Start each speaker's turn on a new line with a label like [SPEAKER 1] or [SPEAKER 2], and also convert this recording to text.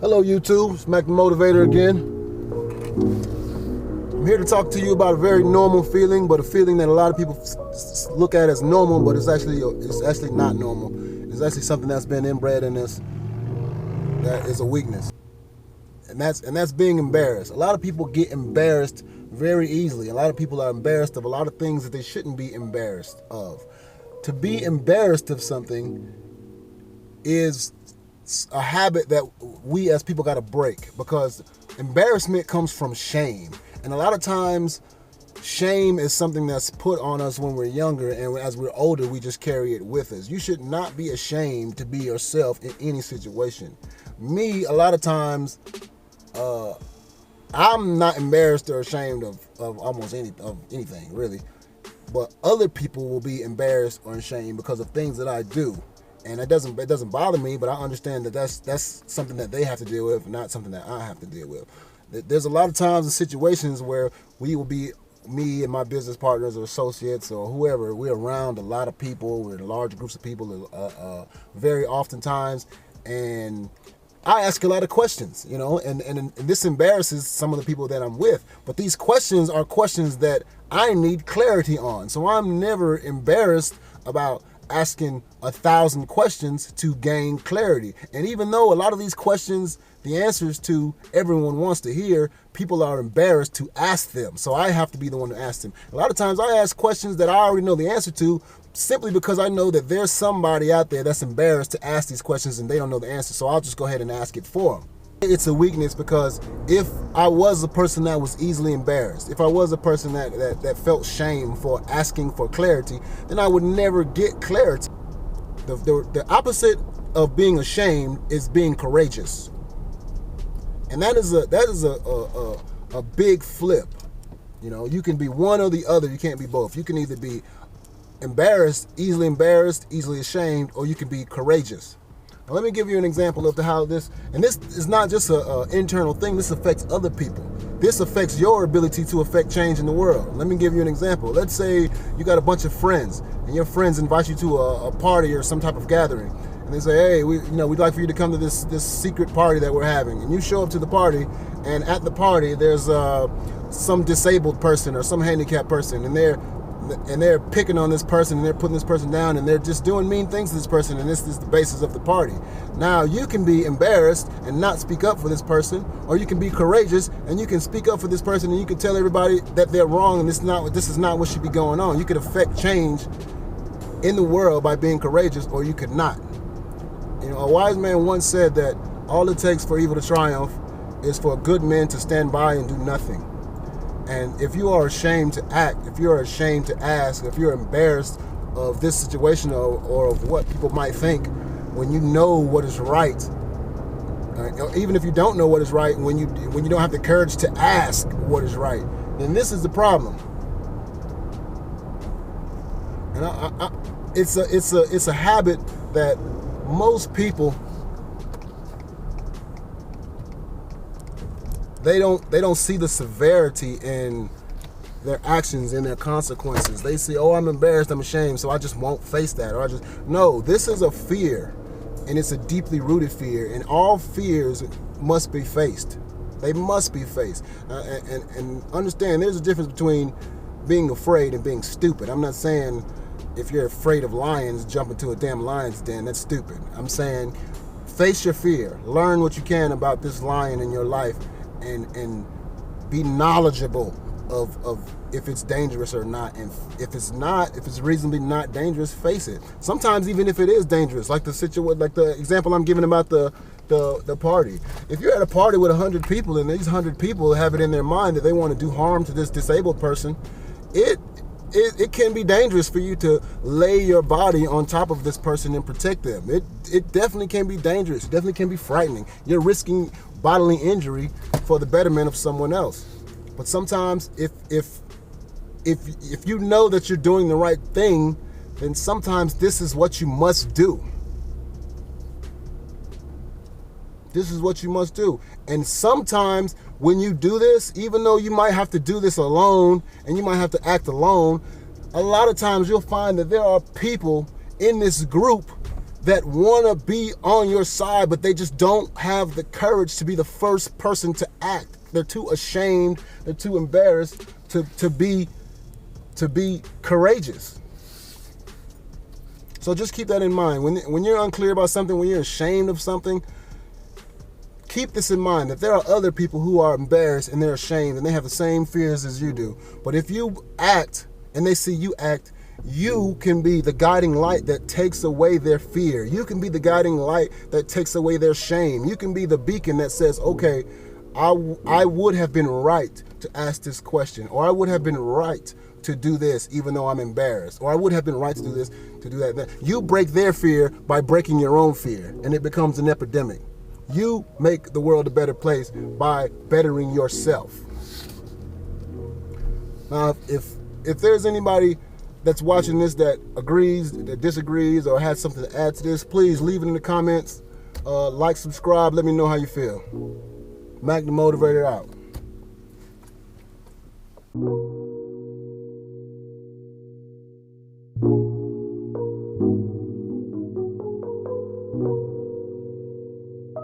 [SPEAKER 1] Hello YouTube, it's Mack the Motivator again. I'm here to talk to you about a very normal feeling, but a feeling that a lot of people look at as normal, but it's actually not normal. It's actually something that's been inbred in us that is a weakness. And that's being embarrassed. A lot of people get embarrassed very easily. A lot of people are embarrassed of a lot of things that they shouldn't be embarrassed of. To be embarrassed of something is a habit that we as people got to break, because embarrassment comes from shame. And a lot of times shame is something that's put on us when we're younger, and as we're older we just carry it with us. You should not be ashamed to be yourself in any situation. Me, a lot of times I'm not embarrassed or ashamed of almost anything really, but other people will be embarrassed or ashamed because of things that I do. And it doesn't bother me, but I understand that that's something that they have to deal with, not something that I have to deal with. There's a lot of times and situations where we will be, me and my business partners or associates or whoever, we're around a lot of people, we're in large groups of people very oftentimes, and I ask a lot of questions, and this embarrasses some of the people that I'm with. But these questions are questions that I need clarity on. So I'm never embarrassed about asking 1,000 questions to gain clarity. And even though a lot of these questions, the answers to, everyone wants to hear, people are embarrassed to ask them. So I have to be the one to ask them. A lot of times I ask questions that I already know the answer to, simply because I know that there's somebody out there that's embarrassed to ask these questions and they don't know the answer. So I'll just go ahead and ask it for them. It's a weakness, because if I was a person that was easily embarrassed, if I was a person that felt shame for asking for clarity, then I would never get clarity. The opposite of being ashamed is being courageous. And that is a big flip. You can be one or the other. You can't be both. You can either be embarrassed, easily ashamed, or you can be courageous. Now, let me give you an example of how this is not just an internal thing. This affects other people. This affects your ability to affect change in the world. Let me give you an example. Let's say you got a bunch of friends, and your friends invite you to a party or some type of gathering, and they say, "Hey, we'd like for you to come to this secret party that we're having." And you show up to the party, and at the party there's some disabled person or some handicapped person, and they're picking on this person, and they're putting this person down, and they're just doing mean things to this person, and this is the basis of the party. Now you can be embarrassed and not speak up for this person, or you can be courageous and you can speak up for this person, and you can tell everybody that they're wrong and this is not what should be going on. You could affect change in the world by being courageous, or you could not. A wise man once said that all it takes for evil to triumph is for good men to stand by and do nothing. And if you are ashamed to act, if you're ashamed to ask, if you're embarrassed of this situation or of what people might think, when you know what is right, or even if you don't know what is right, when you don't have the courage to ask what is right, then this is the problem. And it's a habit that most people, they don't see the severity in their actions and their consequences. They see, "Oh, I'm embarrassed, I'm ashamed, so I just won't face that." No, this is a fear, and it's a deeply rooted fear, and all fears must be faced. They must be faced. And understand, there's a difference between being afraid and being stupid. I'm not saying if you're afraid of lions, jump into a damn lion's den, that's stupid. I'm saying face your fear. Learn what you can about this lion in your life, and be knowledgeable of if it's dangerous or not. And if it's reasonably not dangerous, face it. Sometimes even if it is dangerous, like the example I'm giving about the party. If you're at a party with 100 people, and these 100 people have it in their mind that they want to do harm to this disabled person, it can be dangerous for you to lay your body on top of this person and protect them. It definitely can be dangerous. It definitely can be frightening. You're risking bodily injury for the betterment of someone else. But sometimes if you know that you're doing the right thing, then sometimes this is what you must do. This is what you must do. And sometimes when you do this, even though you might have to do this alone and you might have to act alone, a lot of times you'll find that there are people in this group that want to be on your side, but they just don't have the courage to be the first person to act. They're too ashamed, they're too embarrassed to be courageous. So just keep that in mind. When you're unclear about something, when you're ashamed of something, keep this in mind, that there are other people who are embarrassed and they're ashamed and they have the same fears as you do. But if you act and they see you act, you can be the guiding light that takes away their fear. You can be the guiding light that takes away their shame. You can be the beacon that says, okay, I would have been right to ask this question, or I would have been right to do this even though I'm embarrassed, or I would have been right to do this, to do that. You break their fear by breaking your own fear, and it becomes an epidemic. You make the world a better place by bettering yourself. Now, if there's anybody that's watching this that agrees, that disagrees, or has something to add to this, please leave it in the comments. Like, subscribe, let me know how you feel. Mack the Motivator out.